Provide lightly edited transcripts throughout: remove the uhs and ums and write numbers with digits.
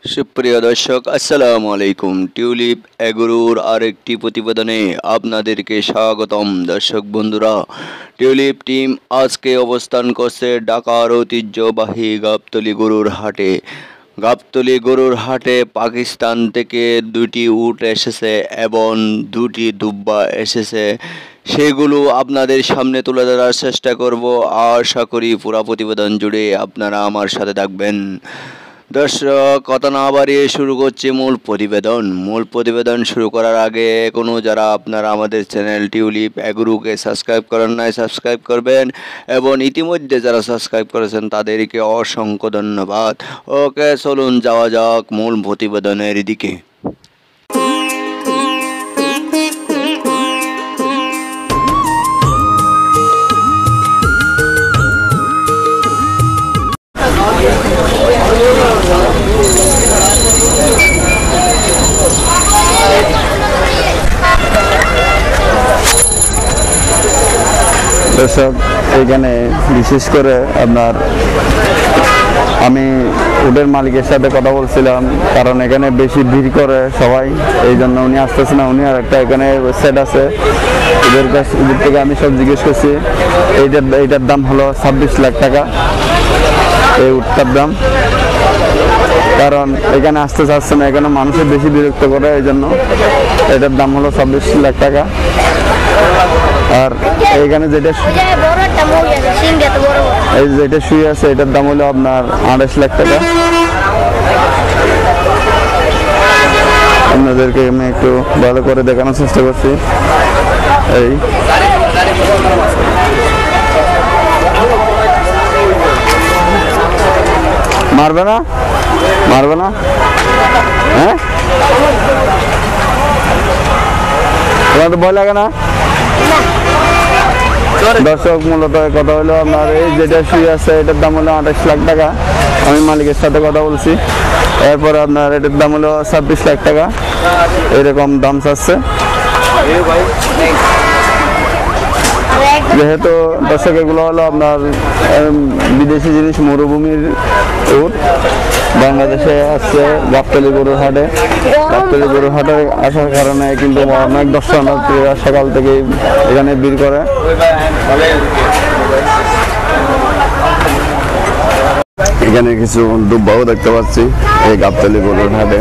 সুপ্রিয় দর্শক আসসালামু আলাইকুম। টিউলিপ এগ্রোর আরেকটি প্রতিবেদনে আপনাদেরকে স্বাগতম। দর্শক বন্ধুরা, টিউলিপ টিম আজকে অবস্থান করছে ঢাকার ঐতিহ্যবাহী গাবতলী গরুর হাটে। গাবতলী গরুর হাটে পাকিস্তান থেকে দুটি উট এসেছে এবং দুটি দুব্বা এসেছে। সেগুলো আপনাদের সামনে তুলে ধরার চেষ্টা করব। আশা করি পুরো প্রতিবেদন জুড়ে আপনারা আমার সাথে থাকবেন। দর্শক, কথা না বাড়িয়ে শুরু করছি মূল প্রতিবেদন শুরু করার আগে যারা আপনারা আমাদের চ্যানেল টিউলিপ এগ্রোকে সাবস্ক্রাইব করেন নাই, সাবস্ক্রাইব করবেন এবং ইতিমধ্যে যারা সাবস্ক্রাইব করেছেন তাদেরকে অসংখ্য ধন্যবাদ। ওকে, চলুন যাওয়া যাক মূল প্রতিবেদনের দিকে। দর্শক, এখানে বিশেষ করে আপনার আমি উটের মালিকের সাথে কথা বলছিলাম, কারণ এখানে বেশি ভিড় করে সবাই, এই জন্য উনি আসতেছে না। উনি আর একটা এখানে সেট আছে, ওদের থেকে আমি সব জিজ্ঞেস করছি। এইটার দাম হলো 26 লাখ টাকা এই উটটার দাম, কারণ এখানে আসতে চাচ্ছে না, এখানে মানুষের বেশি বিরক্ত করে, এই জন্য এটার দাম হলো 26 লাখ টাকা। আর এইখানে যেটা শুয়ে আছে এটার দাম হলো আপনার 28 লাখ টাকা। আপনাদেরকে আমি একটু ভালো করে দেখানোর চেষ্টা করছি। এই মারবে না হ্যাঁ, তোমার তো ভয় লাগে না? দর্শক, মূলত কথা হলো আপনার এই যেটা শুয়ে আছে এটার দাম হলো 28 লাখ টাকা। আমি মালিকের সাথে কথা বলছি, এরপরে আপনার এটার দাম হলো 26 লাখ টাকা, এরকম দাম চাচ্ছে। যেহেতু দর্শক এগুলো হলো আপনার বিদেশি জিনিস, মরুভূমির উট, বাংলাদেশে আসছে গাবতলী গরুর হাটে। গাবতলী গরুর হাটে আসার কারণে কিন্তু অনেক দর্শনার্থীরা সকাল থেকেই এখানে ভিড় করে। এখানে কিছু দুব্বাও দেখতে পাচ্ছি এই গাবতলী গরুর হাটে।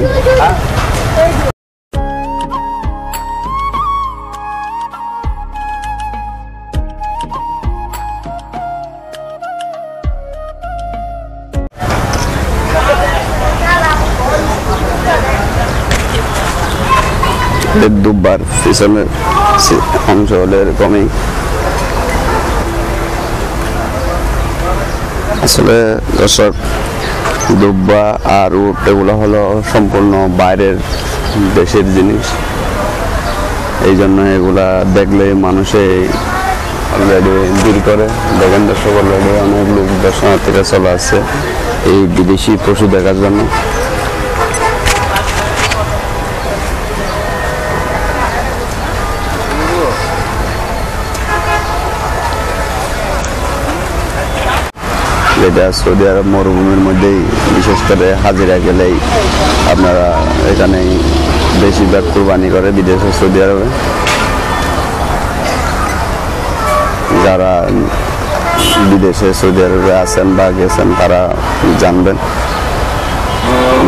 দুব্বার পিছনের অংশ হলো এরকমই। আসলে দর্শক, দুব্বা আর উট এগুলো হলো সম্পূর্ণ বাইরের দেশের জিনিস, এই জন্য এগুলা দেখলে মানুষে অলরেডি ভিড় করে। দেখেন দর্শক, অলরেডি অনেক লোক দর্শনার্থীরা চলে আসছে এই বিদেশি পশু দেখার জন্য। যেটা সৌদি আরব মরুভূমির মধ্যেই, বিশেষ করে হাজিরা গেলেই আপনারা এখানেই বেশিরভাগ কুরবানি করে বিদেশে, সৌদি আরবে। যারা বিদেশে সৌদি আরবে আছেন বা গেছেন তারা জানবেন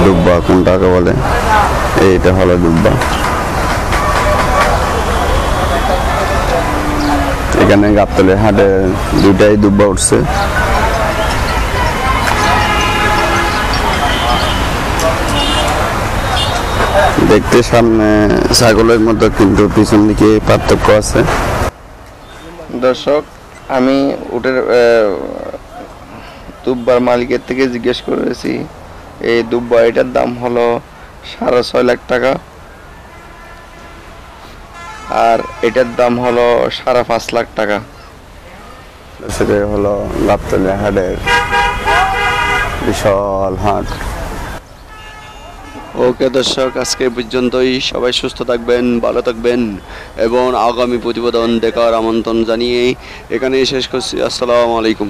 দুব্বা কোনটাকে বলে। এইটা হলো দুব্বা। এখানে গাবতলী হাটে দুইটাই দুব্বা উঠছে। দেখতে সামনে ছাগলের মতো, কিন্তু পিছন দিকে পার্থক্য আছে। দর্শক, আমি উটের দুব্বার মালিকের থেকে জিজ্ঞেস করেছি, এই দুব্বা এটার দাম হলো 6.5 লাখ টাকা, আর এটার দাম হলো 5.5 লাখ টাকা। সেটা হলো গাবতলী হাটের বিশাল হাট। ওকে দর্শক, আজকে পর্যন্তই। সবাই সুস্থ থাকবেন, ভালো থাকবেন এবং আগামী প্রতিবেদন দেখার আমন্ত্রণ জানিয়ে এখানেই শেষ করছি। আসসালামু আলাইকুম।